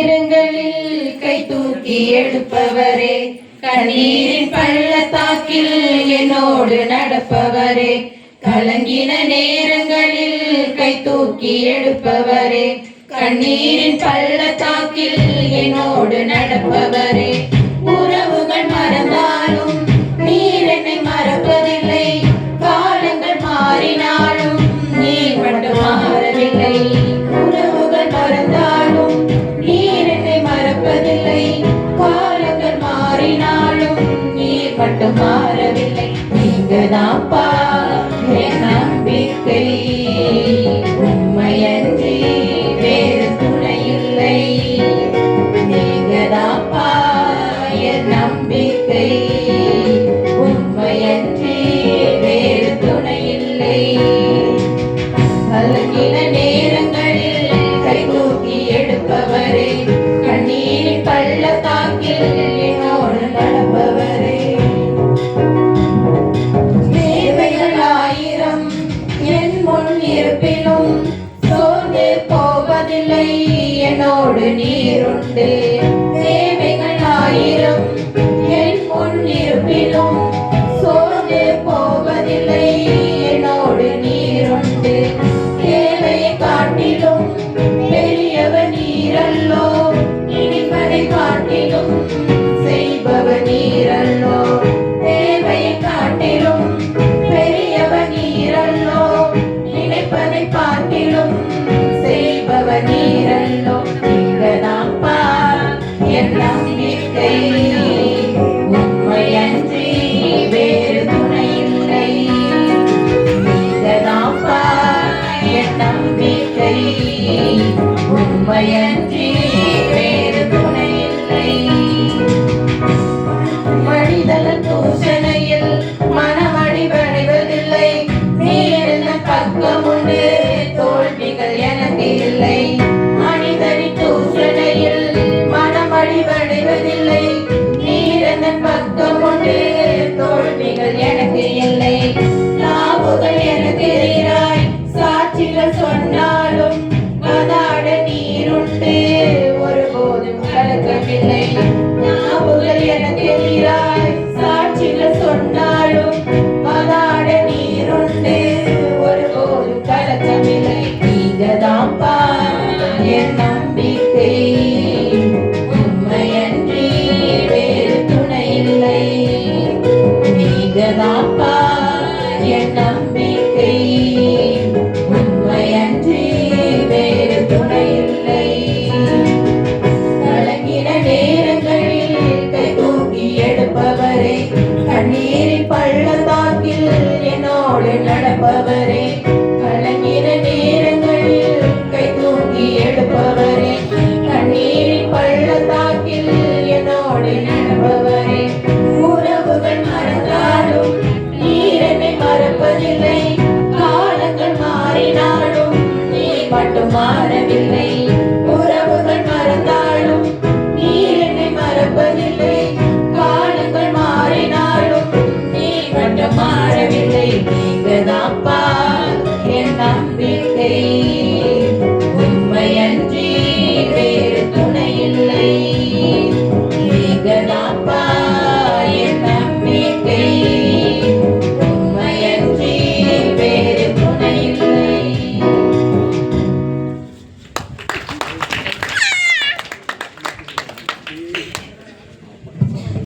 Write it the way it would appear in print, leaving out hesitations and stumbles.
நேரங்களில் கை தூக்கி எடுப்பவரே, கண்ணீரின் பள்ளத்தாக்கில் என்னோடு நடப்பவரே, கலங்கின நேரங்களில் கை தூக்கி எடுப்பவரே, கண்ணீரின் பள்ளத்தாக்கில் என்னோடு நடப்பவரே, உறவுகள் மறந்தாலும் நீர் என்னை மறப்பதில்லை, காலங்கள் மாறினாலும் நீர் மட்டும் மாறவில்லை. உறவுகள் மறந்தாலும் நீர் என்னை மறப்பதில்லை, காலங்கள் மாறினாலும் நீர் மட்டும் மாறவில்லை. நீங்கதான்ப்பா என் நம்பிக்கை, உண்மையன்றி வேறு துணையில்லை. நீங்கதான்ப்பா என் நம்பிக்கை, உண்மையன்றி வேறு துணையில்லை. கலங்கின நேரங்களில் கை தூக்கி எடுப்பவரே, கண்ணீரின் பள்ளத்தாக்கில் என்னோடு நடப்பவரே, தேவைகள் ஆயிரம் என் முன் இருப்பினும் சோர்ந்து போவதில்லை, என்னோடு நீருண்டு.